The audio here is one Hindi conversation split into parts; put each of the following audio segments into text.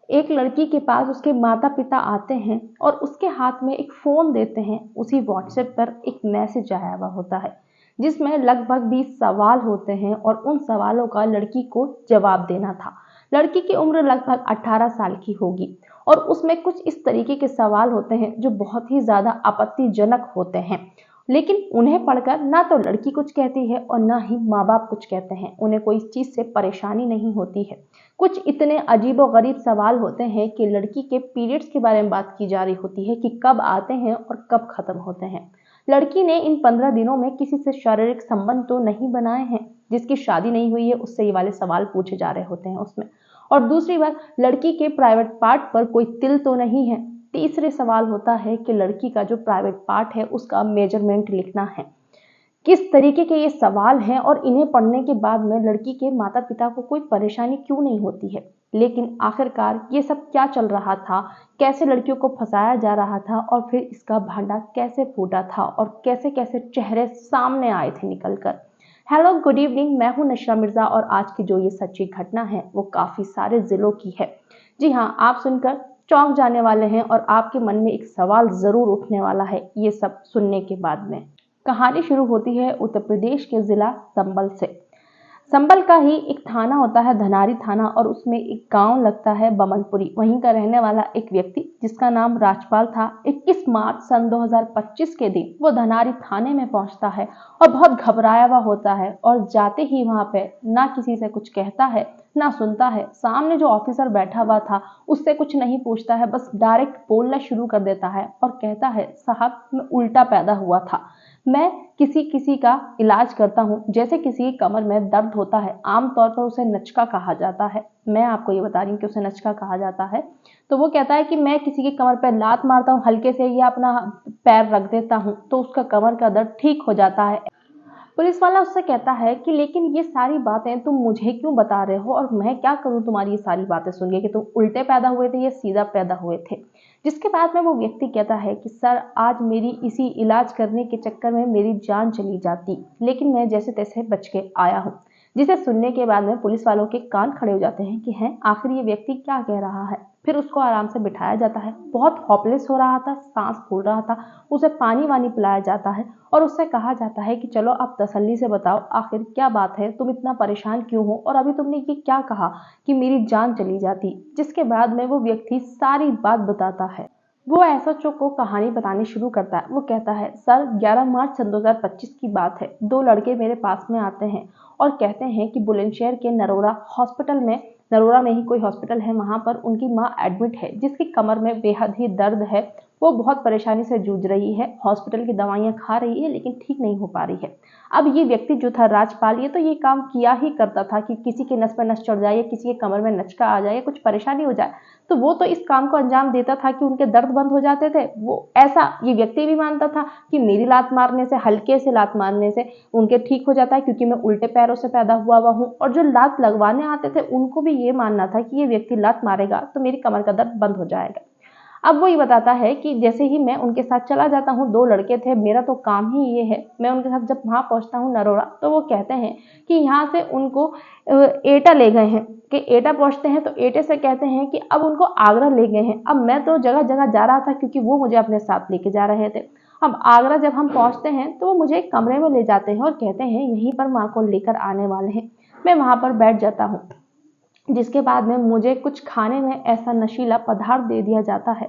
एक लड़की के पास उसके माता पिता आते हैं और उसके हाथ में एक फ़ोन देते हैं। उसी व्हाट्सएप पर एक मैसेज आया हुआ होता है जिसमें लगभग 20 सवाल होते हैं और उन सवालों का लड़की को जवाब देना था। लड़की की उम्र लगभग 18 साल की होगी और उसमें कुछ इस तरीके के सवाल होते हैं जो बहुत ही ज़्यादा आपत्तिजनक होते हैं। लेकिन उन्हें पढ़कर ना तो लड़की कुछ कहती है और ना ही माँ बाप कुछ कहते हैं। उन्हें कोई इस चीज़ से परेशानी नहीं होती है। कुछ इतने अजीबोगरीब सवाल होते हैं कि लड़की के पीरियड्स के बारे में बात की जा रही होती है कि कब आते हैं और कब खत्म होते हैं। लड़की ने इन 15 दिनों में किसी से शारीरिक संबंध तो नहीं बनाए हैं। जिसकी शादी नहीं हुई है उससे ये वाले सवाल पूछे जा रहे होते हैं उसमें। और दूसरी बात, लड़की के प्राइवेट पार्ट पर कोई तिल तो नहीं है। तीसरे सवाल होता है कि लड़की का जो प्राइवेट पार्ट है उसका मेजरमेंट लिखना है। किस तरीके के ये सवाल हैं और इन्हें पढ़ने के बाद में लड़की के माता पिता को कोई परेशानी क्यों नहीं होती है। लेकिन आखिरकार ये सब क्या चल रहा था, कैसे लड़कियों को फंसाया जा रहा था और फिर इसका भांडा कैसे फूटा था और कैसे कैसे चेहरे सामने आए थे निकलकर। हेलो गुड इवनिंग, मैं हूं नशरा मिर्जा और आज की जो ये सच्ची घटना है वो काफ़ी सारे ज़िलों की है। जी हाँ, आप सुनकर चौंक जाने वाले हैं और आपके मन में एक सवाल ज़रूर उठने वाला है ये सब सुनने के बाद में। कहानी शुरू होती है उत्तर प्रदेश के ज़िला संबल से। संबल का ही एक थाना होता है धनारी थाना और उसमें एक गांव लगता है बमनपुरी। वहीं का रहने वाला एक व्यक्ति जिसका नाम राजपाल था 21 मार्च सन 2025 के दिन वो धनारी थाने में पहुंचता है और बहुत घबराया हुआ होता है और जाते ही वहां पे ना किसी से कुछ कहता है ना सुनता है। सामने जो ऑफिसर बैठा हुआ था उससे कुछ नहीं पूछता है, बस डायरेक्ट बोलना शुरू कर देता है और कहता है साहब मैं उल्टा पैदा हुआ था। मैं किसी किसी का इलाज करता हूँ। जैसे किसी की कमर में दर्द होता है आमतौर पर उसे नचका कहा जाता है। मैं आपको ये बता रही हूँ कि उसे नचका कहा जाता है। तो वो कहता है कि मैं किसी की कमर पर लात मारता हूँ हल्के से या अपना पैर रख देता हूँ तो उसका कमर का दर्द ठीक हो जाता है। पुलिस वाला उससे कहता है कि लेकिन ये सारी बातें तुम मुझे क्यों बता रहे हो और मैं क्या करूं तुम्हारी ये सारी बातें सुन के कि तुम उल्टे पैदा हुए थे या सीधा पैदा हुए थे। जिसके बाद में वो व्यक्ति कहता है कि सर आज मेरी इसी इलाज करने के चक्कर में मेरी जान चली जाती, लेकिन मैं जैसे तैसे बच के आया हूँ। जिसे सुनने के बाद में पुलिस वालों के कान खड़े हो जाते हैं कि हैं आखिर ये व्यक्ति क्या कह रहा है। फिर उसको आराम से बिठाया जाता है। बहुत हॉपलेस हो रहा था, सांस फूल रहा था, उसे पानी वानी पिलाया जाता है और उससे कहा जाता है कि चलो आप तसल्ली से बताओ आखिर क्या बात है, तुम इतना परेशान क्यों हो और अभी तुमने ये क्या कहा कि मेरी जान चली जाती। जिसके बाद में वो व्यक्ति सारी बात बताता है। वो एसएचओ को कहानी बतानी शुरू करता है। वो कहता है सर 11 मार्च सन 2025 की बात है। दो लड़के मेरे पास में आते हैं और कहते हैं कि बुलंदशहर के नरोरा में ही कोई हॉस्पिटल है, वहां पर उनकी माँ एडमिट है जिसकी कमर में बेहद ही दर्द है। वो बहुत परेशानी से जूझ रही है, हॉस्पिटल की दवाइयाँ खा रही है लेकिन ठीक नहीं हो पा रही है। अब ये व्यक्ति जो था राजपाल, ये तो ये काम किया ही करता था कि किसी के नस पर नस चढ़ जाए या किसी के कमर में नचका आ जाए या कुछ परेशानी हो जाए तो वो तो इस काम को अंजाम देता था कि उनके दर्द बंद हो जाते थे। वो ऐसा ये व्यक्ति भी मानता था कि मेरी लात मारने से, हल्के से लात मारने से उनके ठीक हो जाता है क्योंकि मैं उल्टे पैरों से पैदा हुआ हूँ। और जो लात लगवाने आते थे उनको भी ये मानना था कि ये व्यक्ति लात मारेगा तो मेरी कमर का दर्द बंद हो जाएगा। अब वो ये बताता है कि जैसे ही मैं उनके साथ चला जाता हूँ, दो लड़के थे, मेरा तो काम ही ये है। मैं उनके साथ जब वहाँ पहुँचता हूँ नरोड़ा तो वो कहते हैं कि यहाँ से उनको एटा ले गए हैं कि एटा पहुँचते हैं तो एटे से कहते हैं कि अब उनको आगरा ले गए हैं। अब मैं तो जगह जगह जा रहा था क्योंकि वो मुझे अपने साथ लेके जा रहे थे। अब आगरा जब हम पहुँचते हैं तो वो मुझे एक कमरे में ले जाते हैं और कहते हैं यहीं पर माँ को लेकर आने वाले हैं। मैं वहाँ पर बैठ जाता हूँ। जिसके बाद में मुझे कुछ खाने में ऐसा नशीला पदार्थ दे दिया जाता है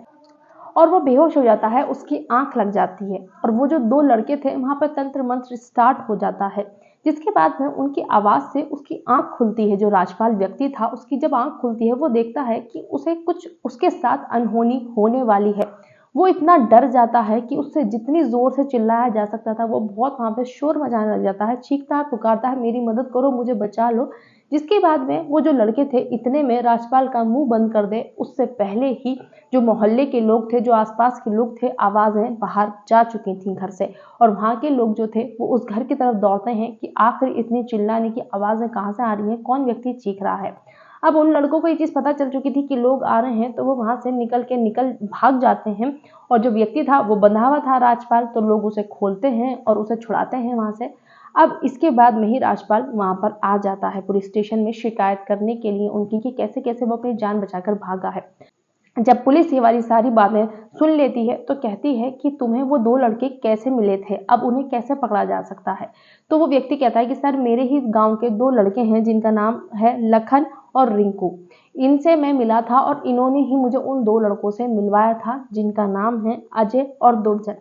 और वो बेहोश हो जाता है, उसकी आंख लग जाती है और वो जो दो लड़के थे वहाँ पर तंत्र मंत्र स्टार्ट हो जाता है। जिसके बाद में उनकी आवाज़ से उसकी आंख खुलती है। जो राजपाल व्यक्ति था उसकी जब आंख खुलती है वो देखता है कि उसे कुछ उसके साथ अनहोनी होने वाली है। वो इतना डर जाता है कि उससे जितनी जोर से चिल्लाया जा सकता था वो बहुत वहाँ पे शोर मचाने लग जाता है, चीखता है, पुकारता है मेरी मदद करो, मुझे बचा लो। जिसके बाद में वो जो लड़के थे इतने में राजपाल का मुंह बंद कर दे उससे पहले ही जो मोहल्ले के लोग थे, जो आसपास के लोग थे, आवाज़ें बाहर जा चुकी थी घर से और वहाँ के लोग जो थे वो उस घर की तरफ दौड़ते हैं कि आखिर इतनी चिल्लाने की आवाज़ें कहाँ से आ रही हैं, कौन व्यक्ति चीख रहा है। अब उन लड़कों को ये चीज़ पता चल चुकी थी कि लोग आ रहे हैं तो वो वहाँ से निकल भाग जाते हैं और जो व्यक्ति था वो बंधा हुआ था राजपाल, तो लोग उसे खोलते हैं और उसे छुड़ाते हैं वहाँ से। अब इसके बाद में ही राजपाल वहां पर आ जाता है पुलिस स्टेशन में शिकायत करने के लिए उनकी कि कैसे कैसे वो अपनी जान बचाकर भागा है। जब पुलिस ये वाली सारी बातें सुन लेती है तो कहती है कि तुम्हें वो दो लड़के कैसे मिले थे, अब उन्हें कैसे पकड़ा जा सकता है। तो वो व्यक्ति कहता है कि सर मेरे ही गांव के दो लड़के हैं जिनका नाम है लखन और रिंकू, इनसे मैं मिला था और इन्होंने ही मुझे उन दो लड़कों से मिलवाया था जिनका नाम है अजय और दुर्जन।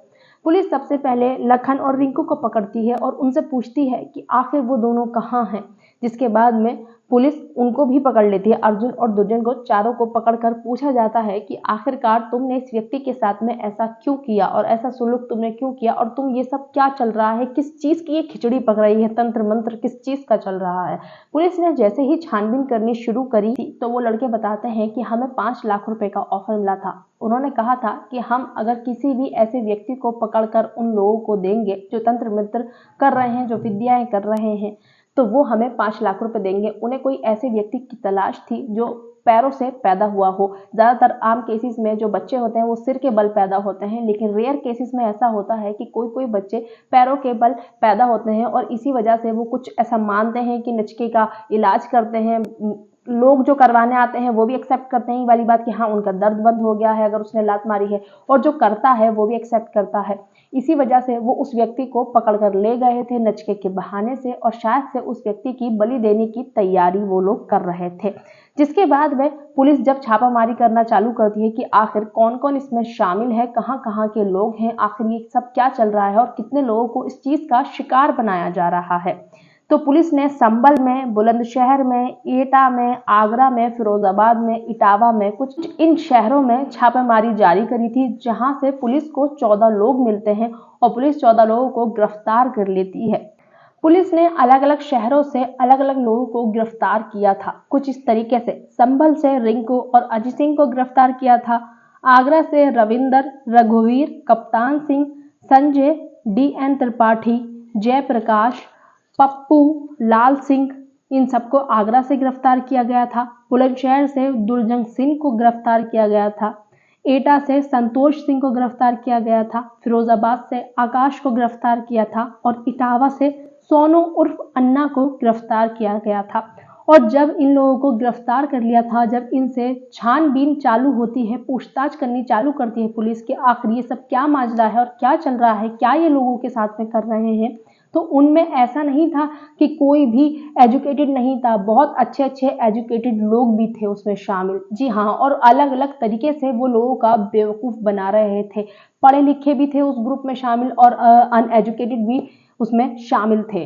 पुलिस सबसे पहले लखन और रिंकू को पकड़ती है और उनसे पूछती है कि आखिर वो दोनों कहाँ हैं, जिसके बाद में पुलिस उनको भी पकड़ लेती है। अर्जुन और दुर्जन को चारों को पकड़कर पूछा जाता है कि आखिरकार तुमने इस व्यक्ति के साथ में ऐसा क्यों किया और ऐसा सुलूक तुमने क्यों किया और तुम ये सब क्या चल रहा है, किस चीज की ये खिचड़ी पक रही है, तंत्र मंत्र किस चीज का चल रहा है। पुलिस ने जैसे ही छानबीन करनी शुरू करी थी तो वो लड़के बताते हैं कि हमें 5 लाख रुपए का ऑफर मिला था। उन्होंने कहा था कि हम अगर किसी भी ऐसे व्यक्ति को पकड़कर उन लोगों को देंगे जो तंत्र मंत्र कर रहे हैं, जो विद्याएं कर रहे हैं, तो वो हमें 5 लाख रुपए देंगे। उन्हें कोई ऐसे व्यक्ति की तलाश थी जो पैरों से पैदा हुआ हो। ज़्यादातर आम केसेस में जो बच्चे होते हैं वो सिर के बल पैदा होते हैं, लेकिन रेयर केसेस में ऐसा होता है कि कोई कोई बच्चे पैरों के बल पैदा होते हैं और इसी वजह से वो कुछ ऐसा मानते हैं कि नचके का इलाज करते हैं। लोग जो करवाने आते हैं वो भी एक्सेप्ट करते हैं ये वाली बात कि हाँ उनका दर्द बंद हो गया है अगर उसने लात मारी है, और जो करता है वो भी एक्सेप्ट करता है। इसी वजह से वो उस व्यक्ति को पकड़कर ले गए थे नचके के बहाने से, और शायद से उस व्यक्ति की बलि देने की तैयारी वो लोग कर रहे थे। जिसके बाद में पुलिस जब छापामारी करना चालू करती है कि आखिर कौन कौन इसमें शामिल है, कहाँ कहाँ के लोग हैं, आखिर ये सब क्या चल रहा है और कितने लोगों को इस चीज का शिकार बनाया जा रहा है, तो पुलिस ने संभल में, बुलंदशहर में, एटा में, आगरा में, फिरोजाबाद में, इटावा में, कुछ इन शहरों में छापेमारी जारी करी थी, जहां से पुलिस को 14 लोग मिलते हैं और पुलिस 14 लोगों को गिरफ्तार कर लेती है। पुलिस ने अलग अलग शहरों से अलग अलग लोगों को गिरफ्तार किया था। कुछ इस तरीके से संभल से रिंकू और अजय सिंह को गिरफ्तार किया था, आगरा से रविंदर, रघुवीर, कप्तान सिंह, संजय, DN त्रिपाठी, जयप्रकाश, पप्पू, लाल सिंह, इन सबको आगरा से गिरफ्तार किया गया था। बुलंदशहर से दुर्जंग सिंह को गिरफ्तार किया गया था। एटा से संतोष सिंह को गिरफ्तार किया गया था। फिरोजाबाद से आकाश को गिरफ्तार किया था और इटावा से सोनू उर्फ अन्ना को गिरफ्तार किया गया था। और जब इन लोगों को गिरफ्तार कर लिया था, जब इनसे छानबीन चालू होती है, पूछताछ करनी चालू करती है पुलिस कि आखिर ये सब क्या माजरा है और क्या चल रहा है, क्या ये लोगों के साथ में कर रहे हैं, तो उनमें ऐसा नहीं था कि कोई भी एजुकेटेड नहीं था। बहुत अच्छे अच्छे एजुकेटेड लोग भी थे उसमें शामिल। जी हाँ, और अलग अलग तरीके से वो लोगों का बेवकूफ़ बना रहे थे। पढ़े लिखे भी थे उस ग्रुप में शामिल और अनएजुकेटेड भी उसमें शामिल थे।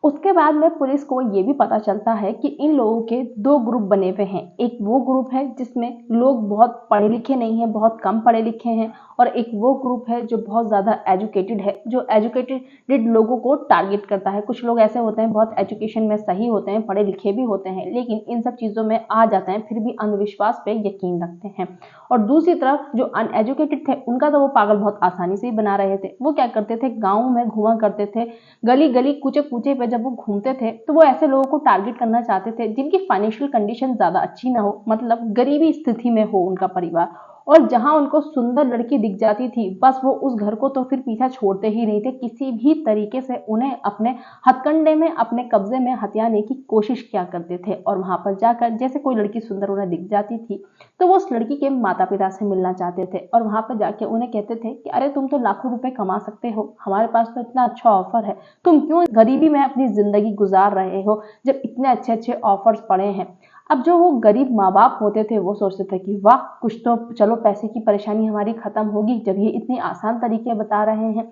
उसके बाद में पुलिस को ये भी पता चलता है कि इन लोगों के 2 ग्रुप बने हुए हैं। एक वो ग्रुप है जिसमें लोग बहुत पढ़े लिखे नहीं हैं, बहुत कम पढ़े लिखे हैं, और एक वो ग्रुप है जो बहुत ज़्यादा एजुकेटेड है, जो एजुकेटेड लोगों को टारगेट करता है। कुछ लोग ऐसे होते हैं बहुत एजुकेशन में सही होते हैं, पढ़े लिखे भी होते हैं, लेकिन इन सब चीज़ों में आ जाते हैं, फिर भी अंधविश्वास पे यकीन रखते हैं। और दूसरी तरफ जो अनएजुकेटेड थे उनका तो वो पागल बहुत आसानी से ही बना रहे थे। वो क्या करते थे, गाँव में घुमा करते थे, गली गली कूचे कूचे पे जब वो घूमते थे तो वो ऐसे लोगों को टारगेट करना चाहते थे जिनकी फाइनेंशियल कंडीशन ज़्यादा अच्छी ना हो, मतलब गरीबी स्थिति में हो उनका परिवार, और जहां उनको सुंदर लड़की दिख जाती थी बस वो उस घर को तो फिर पीछा छोड़ते ही नहीं थे। किसी भी तरीके से उन्हें अपने हथकंडे में, अपने कब्जे में हथियाने की कोशिश किया करते थे, और वहां पर जाकर जैसे कोई लड़की सुंदर उन्हें दिख जाती थी तो वो उस लड़की के माता पिता से मिलना चाहते थे, और वहां पर जाके उन्हें कहते थे कि अरे तुम तो लाखों रुपए कमा सकते हो, हमारे पास तो इतना अच्छा ऑफर है, तुम क्यों गरीबी में अपनी जिंदगी गुजार रहे हो जब इतने अच्छे अच्छे ऑफर्स पड़े हैं। अब जो वो गरीब माँ बाप होते थे वो सोचते थे कि वाह, कुछ तो चलो पैसे की परेशानी हमारी खत्म होगी जब ये इतनी आसान तरीके बता रहे हैं,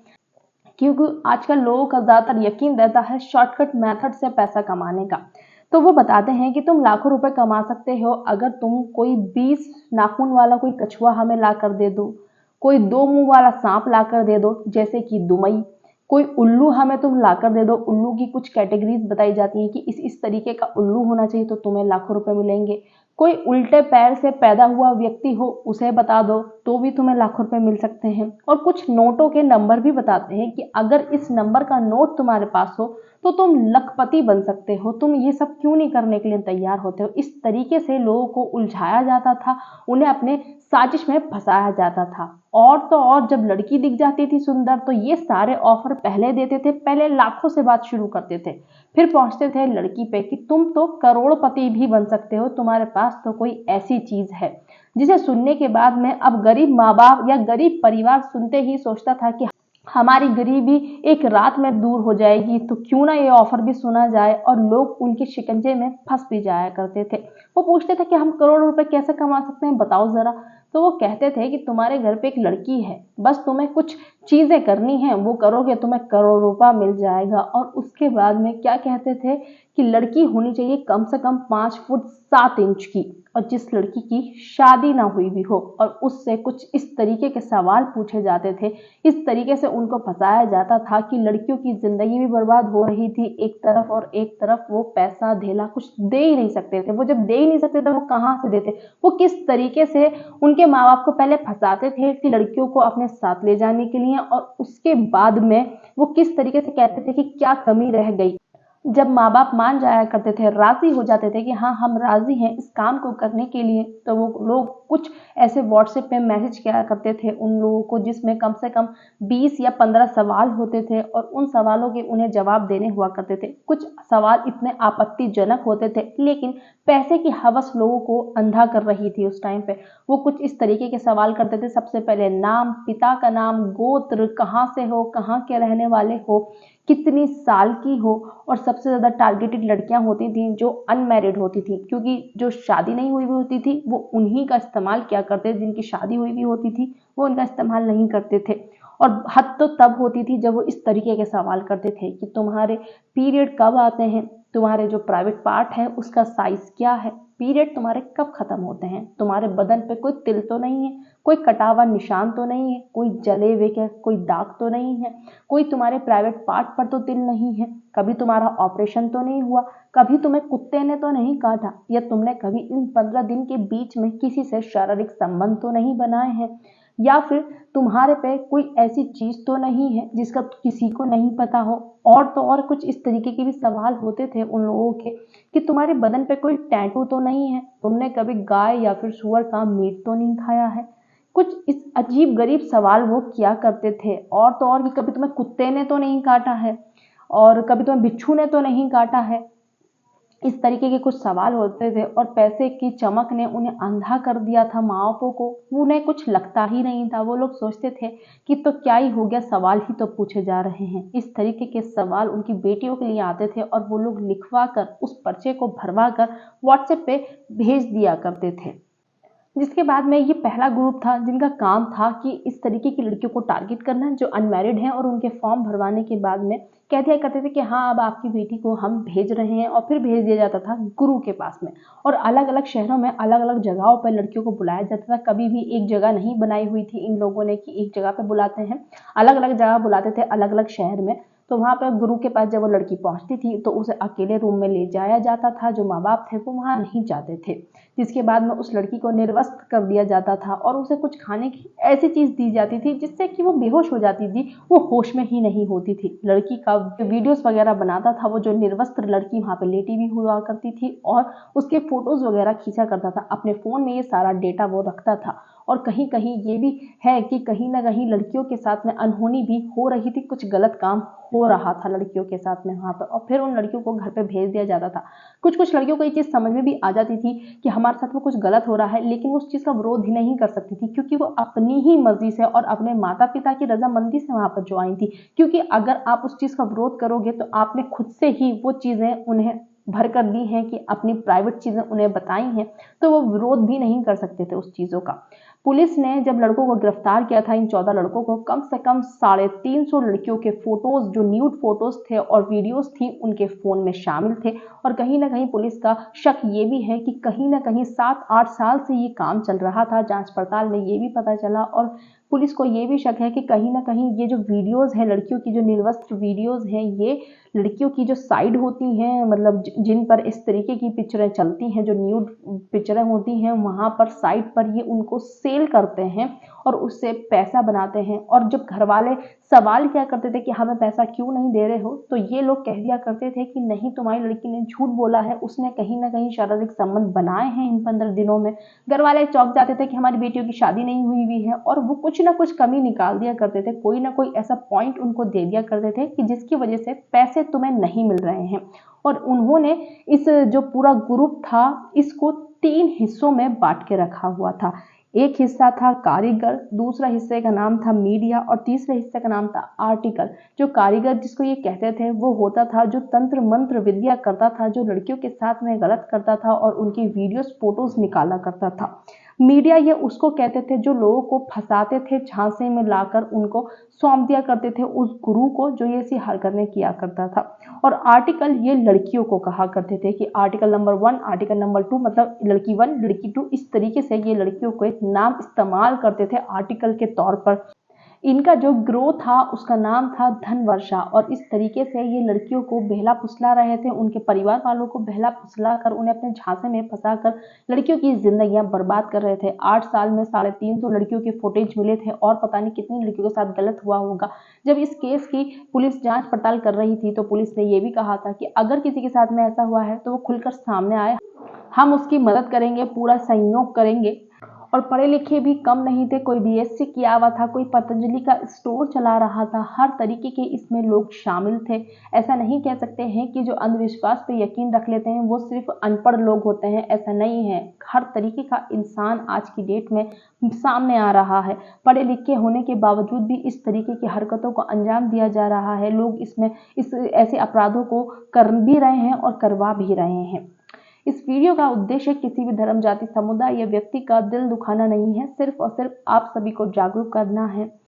क्योंकि आजकल लोगों का ज्यादातर यकीन रहता है शॉर्टकट मेथड से पैसा कमाने का। तो वो बताते हैं कि तुम लाखों रुपए कमा सकते हो अगर तुम कोई 20 नाखून वाला कोई कछुआ हमें ला कर दे दो, कोई 2 मुंह वाला सांप ला कर दे दो जैसे कि दुमई, कोई उल्लू हमें तुम लाकर दे दो। उल्लू की कुछ कैटेगरीज बताई जाती हैं कि इस तरीके का उल्लू होना चाहिए तो तुम्हें लाखों रुपए मिलेंगे। कोई उल्टे पैर से पैदा हुआ व्यक्ति हो उसे बता दो तो भी तुम्हें लाखों रुपए मिल सकते हैं। और कुछ नोटों के नंबर भी बताते हैं कि अगर इस नंबर का नोट तुम्हारे पास हो तो तुम लखपति बन सकते हो, तुम ये सब क्यों नहीं करने के लिए तैयार होते हो। इस तरीके से लोगों को उलझाया जाता था, उन्हें अपने साजिश में फंसाया जाता था। और तो और जब लड़की दिख जाती थी सुंदर तो ये सारे ऑफर पहले देते थे, पहले लाखों से बात शुरू करते थे, फिर पहुंचते थे लड़की पे कि तुम तो करोड़पति भी बन सकते हो, तुम्हारे पास तो कोई ऐसी चीज है, जिसे सुनने के बाद में अब गरीब माँ बाप या गरीब परिवार सुनते ही सोचता था कि हमारी गरीबी एक रात में दूर हो जाएगी, तो क्यों ना ये ऑफर भी सुना जाए, और लोग उनके शिकंजे में फंस भी जाया करते थे। वो पूछते थे कि हम करोड़ रुपए कैसे कमा सकते हैं, बताओ जरा। तो वो कहते थे कि तुम्हारे घर पे एक लड़की है, बस तुम्हें कुछ चीजें करनी है, वो करोगे तुम्हें करोड़ रुपया मिल जाएगा। और उसके बाद में क्या कहते थे कि लड़की होनी चाहिए कम से कम 5 फुट 7 इंच की, और जिस लड़की की शादी ना हुई भी हो, और उससे कुछ इस तरीके के सवाल पूछे जाते थे, इस तरीके से उनको फंसाया जाता था कि लड़कियों की जिंदगी भी बर्बाद हो रही थी एक तरफ, और एक तरफ वो पैसा धेला कुछ दे ही नहीं सकते थे। वो जब दे ही नहीं सकते थे वो कहाँ से देते, वो किस तरीके से उनके माँ बाप को पहले फंसाते थे कि लड़कियों को अपने साथ ले जाने के लिए, और उसके बाद में वो किस तरीके से कहते थे कि क्या कमी रह गई। जब माँ बाप मान जाया करते थे, राजी हो जाते थे कि हाँ हम राजी हैं इस काम को करने के लिए, तो वो लोग कुछ ऐसे व्हाट्सएप पे मैसेज किया करते थे उन लोगों को, जिसमें कम से कम 20 या 15 सवाल होते थे, और उन सवालों के उन्हें जवाब देने हुआ करते थे। कुछ सवाल इतने आपत्तिजनक होते थे, लेकिन पैसे की हवस लोगों को अंधा कर रही थी उस टाइम पे। वो कुछ इस तरीके के सवाल करते थे, सबसे पहले नाम, पिता का नाम, गोत्र, कहाँ से हो, कहाँ के रहने वाले हो, कितनी साल की हो, और सबसे ज़्यादा टारगेटेड लड़कियां होती थी जो अनमैरिड होती थी, क्योंकि जो शादी नहीं हुई भी होती थी वो उन्हीं का इस्तेमाल किया करते थे, जिनकी शादी हुई भी होती थी वो उनका इस्तेमाल नहीं करते थे। और हद तो तब होती थी जब वो इस तरीके के सवाल करते थे कि तुम्हारे पीरियड कब आते हैं, तुम्हारे जो प्राइवेट पार्ट है उसका साइज क्या है, पीरियड तुम्हारे कब खत्म होते हैं, तुम्हारे बदन पे कोई तिल तो नहीं है, कोई कटा हुआ निशान तो नहीं है, कोई जले हुए के कोई दाग तो नहीं है, कोई तुम्हारे प्राइवेट पार्ट पर तो तिल नहीं है, कभी तुम्हारा ऑपरेशन तो नहीं हुआ, कभी तुम्हें कुत्ते ने तो नहीं काटा, या तुमने कभी इन 15 दिन के बीच में किसी से शारीरिक संबंध तो नहीं बनाए हैं, या फिर तुम्हारे पे कोई ऐसी चीज तो नहीं है जिसका किसी को नहीं पता हो। और तो और कुछ इस तरीके के भी सवाल होते थे उन लोगों के कि तुम्हारे बदन पे कोई टैटू तो नहीं है, तुमने कभी गाय या फिर सुअर का मीट तो नहीं खाया है। कुछ इस अजीब गरीब सवाल वो किया करते थे। और तो और कि कभी तुम्हें कुत्ते ने तो नहीं काटा है, और कभी तुम्हें बिच्छू ने तो नहीं काटा है। इस तरीके के कुछ सवाल होते थे, और पैसे की चमक ने उन्हें अंधा कर दिया था माँ बापों को। उन्हें कुछ लगता ही नहीं था, वो लोग सोचते थे कि तो क्या ही हो गया, सवाल ही तो पूछे जा रहे हैं। इस तरीके के सवाल उनकी बेटियों के लिए आते थे, और वो लोग लिखवा कर उस पर्चे को भरवा कर व्हाट्सएप पे भेज दिया करते थे। जिसके बाद में ये पहला ग्रुप था जिनका काम था कि इस तरीके की लड़कियों को टारगेट करना जो अनमैरिड हैं, और उनके फॉर्म भरवाने के बाद में कह दिया करते थे कि हाँ अब आपकी बेटी को हम भेज रहे हैं, और फिर भेज दिया जाता था गुरु के पास में। और अलग अलग शहरों में अलग अलग जगहों पर लड़कियों को बुलाया जाता था। कभी भी एक जगह नहीं बनाई हुई थी इन लोगों ने कि एक जगह पे बुलाते हैं, अलग अलग जगह बुलाते थे अलग अलग शहर में। तो वहाँ पर गुरु के पास जब वो लड़की पहुँचती थी तो उसे अकेले रूम में ले जाया जाता था, जो माँ बाप थे वो वहाँ नहीं जाते थे। जिसके बाद में उस लड़की को निर्वस्त्र कर दिया जाता था, और उसे कुछ खाने की ऐसी चीज दी जाती थी जिससे कि वो बेहोश हो जाती थी, वो होश में ही नहीं होती थी। लड़की का वीडियोस वगैरह बनाता था वो जो निर्वस्त्र लड़की वहां पे लेटी भी हुआ करती थी, और उसके फोटोज वगैरह खींचा करता था। अपने फोन में ये सारा डेटा वो रखता था। और कहीं कहीं ये भी है कि कहीं ना कहीं लड़कियों के साथ में अनहोनी भी हो रही थी, कुछ गलत काम हो रहा था लड़कियों के साथ में वहां पर, और फिर उन लड़कियों को घर पे भेज दिया जाता था। कुछ कुछ लड़कियों को ये चीज समझ में भी आ जाती थी कि हमारे साथ में कुछ गलत हो रहा है, लेकिन वो उस चीज का विरोध ही नहीं कर सकती थी, क्योंकि वो अपनी ही मर्जी से और अपने माता पिता की रजामंदी से वहां पर जो आई थी। क्योंकि अगर आप उस चीज का विरोध करोगे तो आपने खुद से ही वो चीजें उन्हें भर कर दी हैं कि अपनी प्राइवेट चीजें उन्हें बताई हैं, तो वो विरोध भी नहीं कर सकते थे उस चीजों का। पुलिस ने जब लड़कों को गिरफ्तार किया था, इन 14 लड़कों को, कम से कम 350 लड़कियों के फोटोज जो न्यूड फोटोज थे और वीडियोस थी उनके फोन में शामिल थे। और कहीं ना कहीं पुलिस का शक ये भी है कि कहीं ना कहीं 7-8 साल से ये काम चल रहा था। जांच पड़ताल में ये भी पता चला, और पुलिस को ये भी शक है कि कहीं ना कहीं ये जो वीडियोस हैं लड़कियों की, जो निर्वस्त्र वीडियोस हैं, ये लड़कियों की जो साइड होती हैं, मतलब जिन पर इस तरीके की पिक्चरें चलती हैं, जो न्यूड पिक्चरें होती हैं, वहां पर साइड पर ये उनको सेल करते हैं और उससे पैसा बनाते हैं। और जब घर वाले सवाल किया करते थे कि हमें पैसा क्यों नहीं दे रहे हो, तो ये लोग कह दिया करते थे कि नहीं, तुम्हारी लड़की ने झूठ बोला है, उसने कहीं ना कहीं शारीरिक संबंध बनाए हैं इन 15 दिनों में। घर वाले चौंक जाते थे कि हमारी बेटियों की शादी नहीं हुई है, और वो कुछ कुछ ना कुछ कमी निकाल दिया करते थे, कोई ना कोई ऐसा पॉइंट उनको दे दिया करते थे कि जिसकी वजह से पैसे तुम्हें नहीं मिल रहे हैं। और उन्होंने इस जो पूरा ग्रुप था इसको 3 हिस्सों में बांट के रखा हुआ था। एक हिस्सा था कारीगर, दूसरा हिस्से का नाम था मीडिया और तीसरे हिस्से का नाम था आर्टिकल। जो कारीगर जिसको ये कहते थे वो होता था जो तंत्र मंत्र विद्या करता था, जो लड़कियों के साथ में गलत करता था और उनकी वीडियोस फोटोज निकाला करता था। मीडिया ये उसको कहते थे जो लोगों को फंसाते थे, झांसे में लाकर उनको सौंप दिया करते थे उस गुरु को जो ये ऐसी हरकतें किया करता था। और आर्टिकल ये लड़कियों को कहा करते थे कि आर्टिकल नंबर 1, आर्टिकल नंबर 2, मतलब लड़की 1, लड़की 2, इस तरीके से ये लड़कियों को एक नाम इस्तेमाल करते थे आर्टिकल के तौर पर। इनका जो ग्रोथ था उसका नाम था धनवर्षा। और इस तरीके से ये लड़कियों को बहला फुसला रहे थे, उनके परिवार वालों को बहला फुसला कर उन्हें अपने झांसे में फंसा कर लड़कियों की जिंदगियां बर्बाद कर रहे थे। 8 साल में 350 लड़कियों के फुटेज मिले थे और पता नहीं कितनी लड़कियों के साथ गलत हुआ होगा। जब इस केस की पुलिस जांच पड़ताल कर रही थी तो पुलिस ने ये भी कहा था कि अगर किसी के साथ में ऐसा हुआ है तो वो खुलकर सामने आए, हम उसकी मदद करेंगे, पूरा सहयोग करेंगे। और पढ़े लिखे भी कम नहीं थे, कोई बीएससी किया हुआ था, कोई पतंजलि का स्टोर चला रहा था, हर तरीके के इसमें लोग शामिल थे। ऐसा नहीं कह सकते हैं कि जो अंधविश्वास पे यकीन रख लेते हैं वो सिर्फ अनपढ़ लोग होते हैं, ऐसा नहीं है। हर तरीके का इंसान आज की डेट में सामने आ रहा है। पढ़े लिखे होने के बावजूद भी इस तरीके की हरकतों को अंजाम दिया जा रहा है। लोग इसमें ऐसे अपराधों को कर भी रहे हैं और करवा भी रहे हैं। इस वीडियो का उद्देश्य किसी भी धर्म, जाति, समुदाय या व्यक्ति का दिल दुखाना नहीं है, सिर्फ और सिर्फ आप सभी को जागरूक करना है।